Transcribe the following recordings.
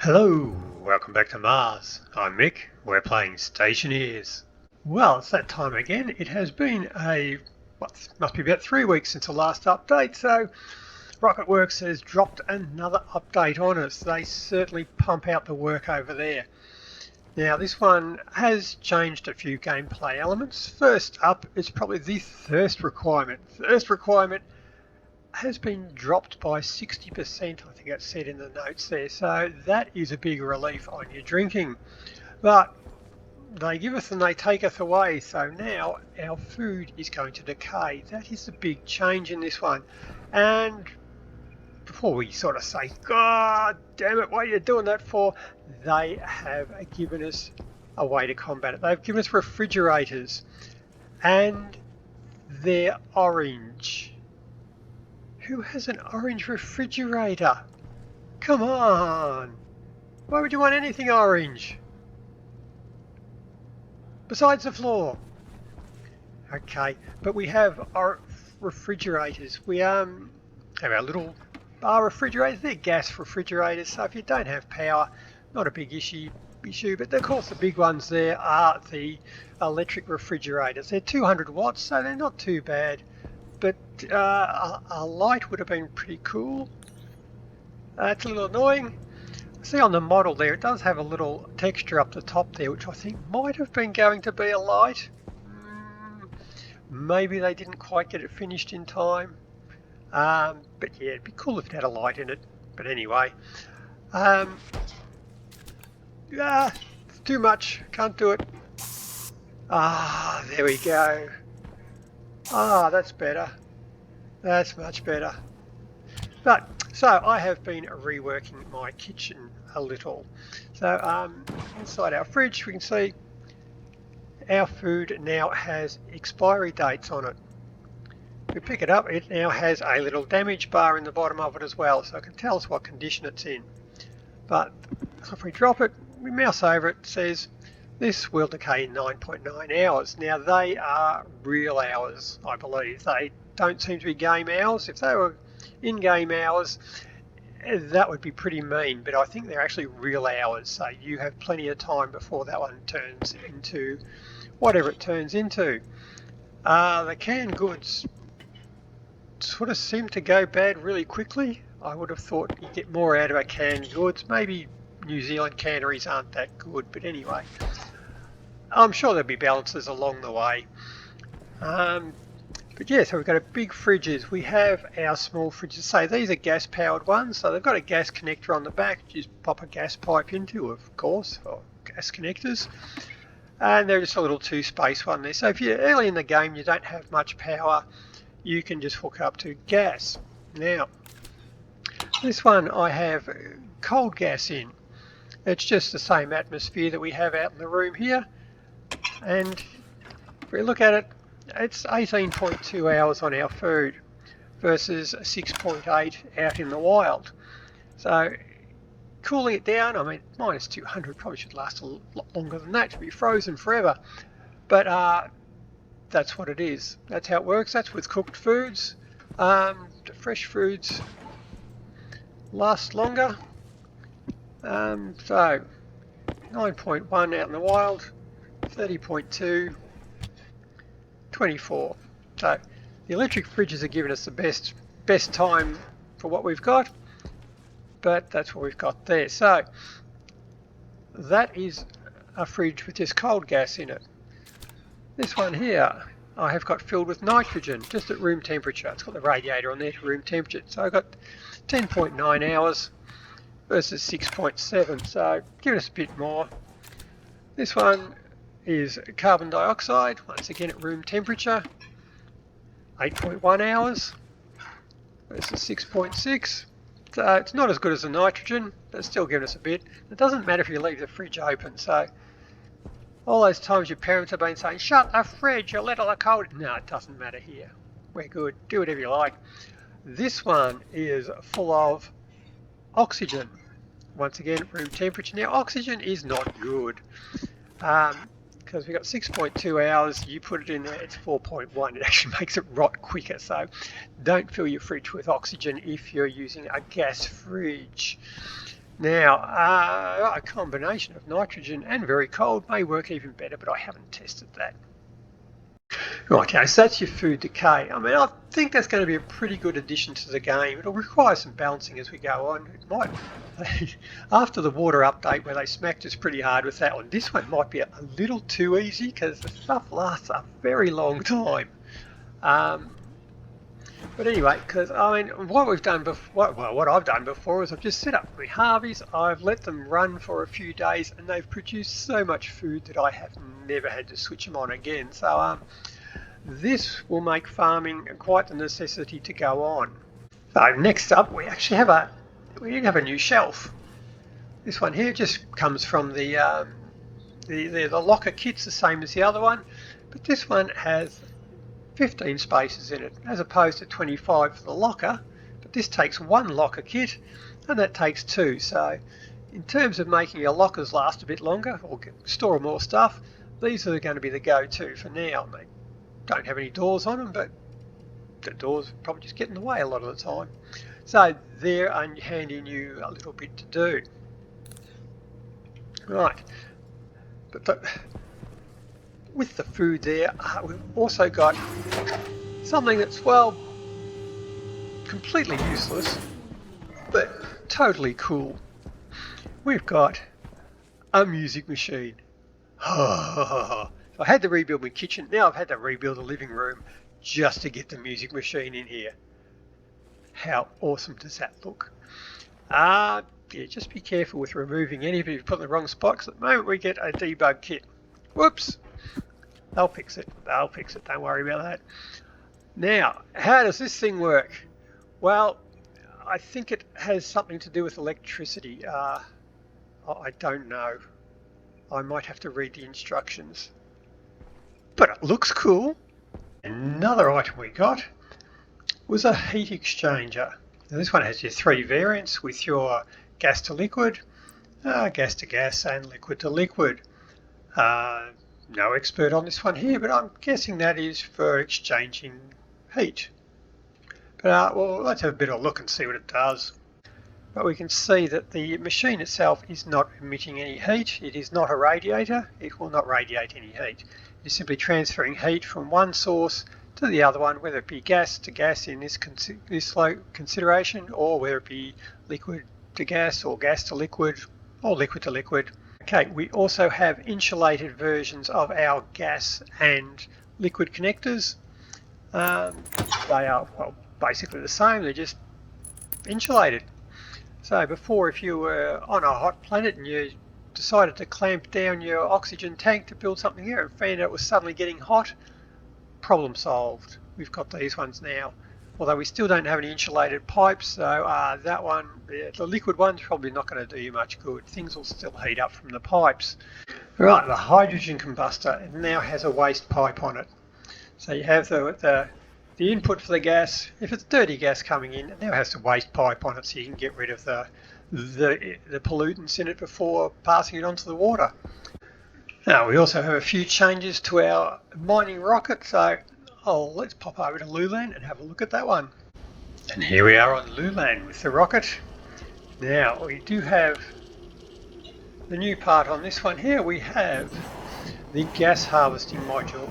Hello, welcome back to Mars. I'm Mick. We're playing Stationeers. Well, it's that time again. It has been must be about 3 weeks since the last update, so Rocketworks has dropped another update on us. They certainly pump out the work over there. Now, this one has changed a few gameplay elements. First up is probably the thirst requirement. Thirst requirement has been dropped by 60%, I think it said in the notes there, so that is a big relief on your drinking. But they giveth and they taketh away, so now our food is going to decay. That is the big change in this one. And before we sort of say, God damn it, what are you doing that for? They have given us a way to combat it. They've given us refrigerators, and they're orange. Who has an orange refrigerator? Come on! Why would you want anything orange? Besides the floor. Okay, but we have our refrigerators. We have our little bar refrigerators. They're gas refrigerators, so if you don't have power, not a big issue. But of course the big ones there are the electric refrigerators. They're 200 watts, so they're not too bad. But a light would have been pretty cool. It's a little annoying. See on the model there, it does have a little texture up the top there, which I think might have been going to be a light. Maybe they didn't quite get it finished in time. But yeah, it'd be cool if it had a light in it. But anyway, it's too much. Can't do it. There we go. That's better. That's much better. But so I have been reworking my kitchen a little. So inside our fridge we can see our food now has expiry dates on it. If we pick it up, it now has a little damage bar in the bottom of it as well, so it can tell us what condition it's in. But if we drop it, we mouse over it, it says this will decay in 9.9 hours. Now they are real hours, I believe. They don't seem to be game hours. If they were in-game hours, that would be pretty mean, but I think they're actually real hours, so you have plenty of time before that one turns into whatever it turns into. The canned goods sort of seem to go bad really quickly. I would have thought you'd get more out of a canned goods. Maybe New Zealand canneries aren't that good, but anyway, I'm sure there'll be balances along the way. But yeah, so we've got a big fridges. We have our small fridges. Say these are gas powered ones, so they've got a gas connector on the back. You just pop a gas pipe into, of course, for gas connectors. And they're just a little 2-space one there. So if you're early in the game, you don't have much power, you can just hook up to gas. Now, this one I have cold gas in. It's just the same atmosphere that we have out in the room here. And if we look at it, it's 18.2 hours on our food versus 6.8 out in the wild. So cooling it down, I mean, minus 200 probably should last a lot longer than that to be frozen forever. But that's what it is. That's how it works. That's with cooked foods. The fresh foods last longer. So 9.1 out in the wild, 30.2, 24. So the electric fridges are giving us the best time for what we've got, but that's what we've got there. So that is a fridge with just cold gas in it. This one here I have got filled with nitrogen, just at room temperature. It's got the radiator on there to room temperature. So I've got 10.9 hours versus 6.7, so giving us a bit more. This one is carbon dioxide, once again at room temperature, 8.1 hours versus 6.6. So it's not as good as the nitrogen, but it's still giving us a bit. It doesn't matter if you leave the fridge open, so all those times your parents have been saying, shut the fridge, you'll let all the cold. No, it doesn't matter here. We're good, do whatever you like. This one is full of oxygen, once again at room temperature. Now oxygen is not good because we've got 6.2 hours. You put it in there, it's 4.1. It actually makes it rot quicker, so don't fill your fridge with oxygen if you're using a gas fridge. Now, a combination of nitrogen and very cold may work even better, but I haven't tested that. Okay, so that's your food decay. I mean, I think that's going to be a pretty good addition to the game. It'll require some balancing as we go on. It might, after the water update where they smacked us pretty hard with that one, this one might be a little too easy because the stuff lasts a very long time. But anyway, because I mean, what we've done before, well, what I've done before is I've just set up my Harveys, I've let them run for a few days, and they've produced so much food that I have never had to switch them on again. So this will make farming quite the necessity to go on. So next up, we actually have a new shelf. This one here just comes from the locker kit's the same as the other one, but this one has 15 spaces in it as opposed to 25 for the locker, but this takes one locker kit and that takes two. So in terms of making your lockers last a bit longer or store more stuff, these are going to be the go-to for now. They don't have any doors on them, but the doors probably just get in the way a lot of the time. So they're handing you a little bit to do. Right, but with the food there, we've also got something that's, well, completely useless, but totally cool. We've got a music machine. I had to rebuild my kitchen, now I've had to rebuild the living room just to get the music machine in here. How awesome does that look? Yeah, just be careful with removing any of it if you put it in the wrong spot, because at the moment we get a debug kit. Whoops! They'll fix it. They'll fix it. Don't worry about that. Now, how does this thing work? Well, I think it has something to do with electricity. I don't know. I might have to read the instructions. But it looks cool. Another item we got was a heat exchanger. Now, this one has your three variants with your gas to liquid, gas to gas, and liquid to liquid. No expert on this one here, but I'm guessing that is for exchanging heat. But well, let's have a bit of a look and see what it does. But we can see that the machine itself is not emitting any heat. It is not a radiator. It will not radiate any heat. It is simply transferring heat from one source to the other one, whether it be gas to gas in this consideration, or whether it be liquid to gas, or gas to liquid, or liquid to liquid. Okay, we also have insulated versions of our gas and liquid connectors. They are, well, basically the same, they're just insulated. So before, if you were on a hot planet and you decided to clamp down your oxygen tank to build something here and found out it was suddenly getting hot, problem solved. We've got these ones now. Although we still don't have any insulated pipes, so that one, the liquid one's probably not going to do you much good. Things will still heat up from the pipes. Right, the hydrogen combustor now has a waste pipe on it. So you have the input for the gas. If it's dirty gas coming in, it now has a waste pipe on it, so you can get rid of the pollutants in it before passing it on to the water. Now we also have a few changes to our mining rocket, so let's pop over to Lulan and have a look at that one. And here we are on Lulan with the rocket. Now we do have the new part on this one here. We have the gas harvesting module,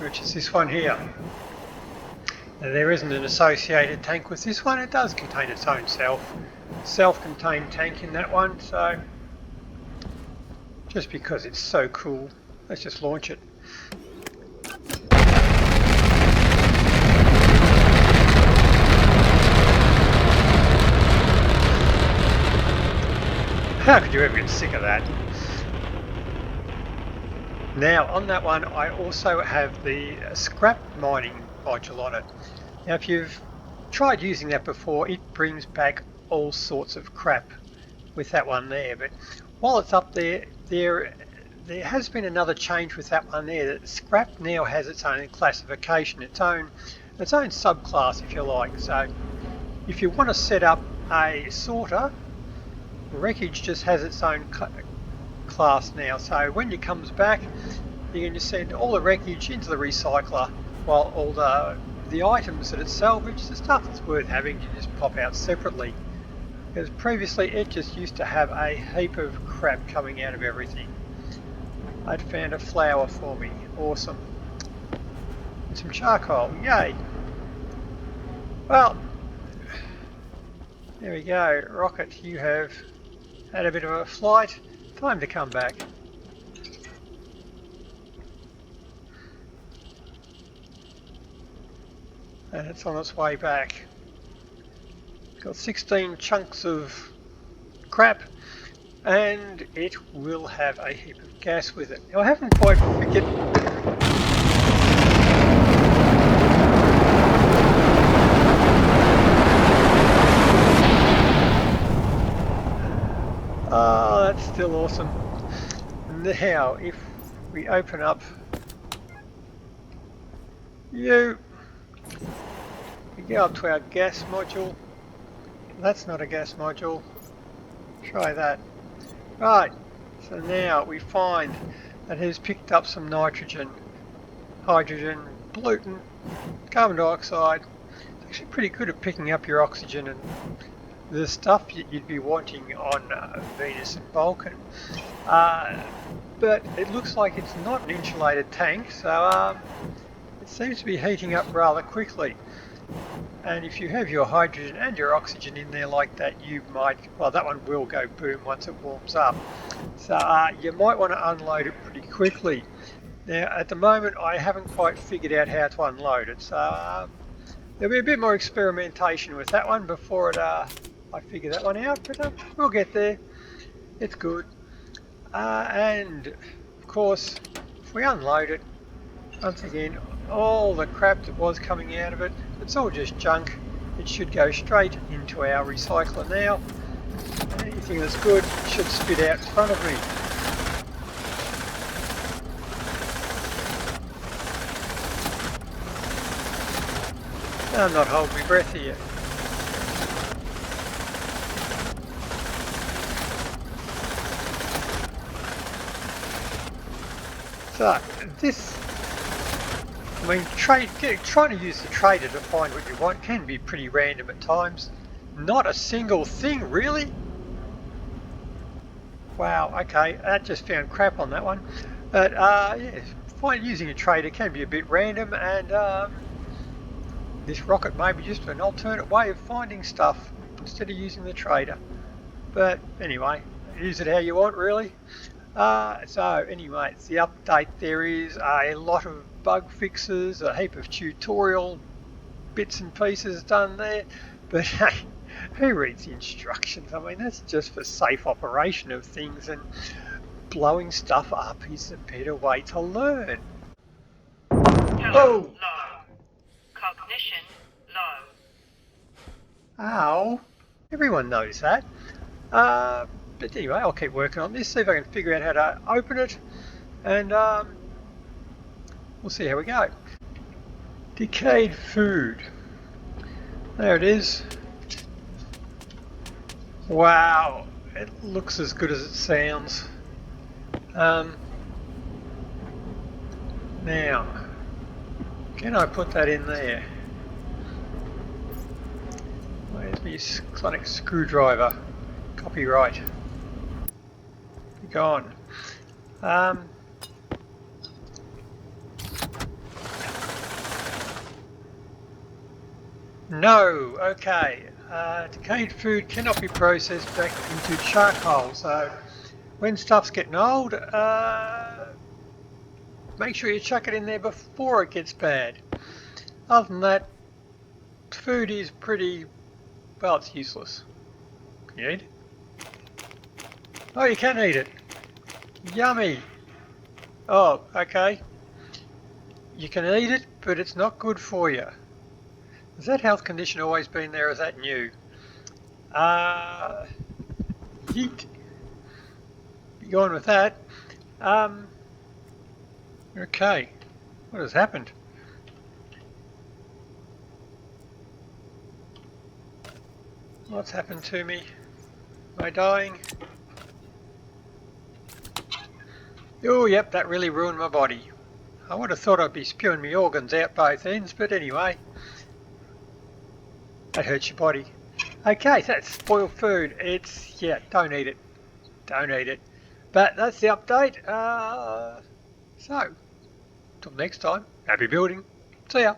which is this one here. Now, there isn't an associated tank with this one. It does contain its own self-contained tank in that one, so just because it's so cool, let's just launch it. How could you ever get sick of that? Now on that one I also have the scrap mining module on it. Now if you've tried using that before, it brings back all sorts of crap with that one there, but while it's up there, there has been another change with that one there. That scrap now has its own classification, its own subclass if you like. So if you want to set up a sorter, wreckage just has its own class now, so when it comes back you can just send all the wreckage into the recycler, while all the items that it's salvaged, the stuff that's worth having, you just pop out separately. because previously it just used to have a heap of crap coming out of everything. I'd found a flower for me. Awesome. And some charcoal. Yay. Well, there we go. Rocket, you have had a bit of a flight. Time to come back. And it's on its way back. Got 16 chunks of crap, and it will have a heap of gas with it. Now I haven't quite figured... Oh, that's still awesome. Now, if we open up we go up to our gas module. That's not a gas module. Try that. Right, so now we find that it has picked up some nitrogen, hydrogen, pollutant, carbon dioxide. It's actually pretty good at picking up your oxygen and the stuff that you'd be wanting on Venus and Vulcan. But it looks like it's not an insulated tank, so it seems to be heating up rather quickly. And if you have your hydrogen and your oxygen in there like that, you might, well, that one will go boom once it warms up. So you might want to unload it pretty quickly. Now, at the moment, I haven't quite figured out how to unload it. So there'll be a bit more experimentation with that one before I figure that one out, but we'll get there. It's good. And of course, if we unload it, once again, all the crap that was coming out of it, it's all just junk. It should go straight into our recycler now. Anything that's good should spit out in front of me. I'm not holding my breath here. So this, I mean, trying to use the trader to find what you want can be pretty random at times. Not a single thing, really. Wow, okay, that just found crap on that one. But yeah, using a trader can be a bit random, and this rocket may be just an alternate way of finding stuff instead of using the trader. But anyway, use it how you want, really. So anyway, it's the update. There is a lot of bug fixes, a heap of tutorial bits and pieces done there, but hey, who reads the instructions? I mean, that's just for safe operation of things, and blowing stuff up is a better way to learn. Hello, low. Cognition low. Ow. Everyone knows that. But anyway, I'll keep working on this, see if I can figure out how to open it, and we'll see how we go. Decayed food. There it is. Wow, it looks as good as it sounds. Now, can I put that in there? Where's my sonic screwdriver? Copyright. Be gone. No, okay. Decayed food cannot be processed back into charcoal, so when stuff's getting old, make sure you chuck it in there before it gets bad. Other than that, food is pretty, well, it's useless. Can you eat it? Oh, you can eat it. Yummy. Oh, okay. You can eat it, but it's not good for you. Has that health condition always been there, or is that new? Yeet. Be going with that. Okay. What has happened? What's happened to me? Am I dying? Oh, yep, that really ruined my body. I would have thought I'd be spewing my organs out both ends, but anyway. That hurts your body. Okay, so that's spoiled food. It's, yeah, don't eat it. Don't eat it. But that's the update. So, till next time, happy building. See ya.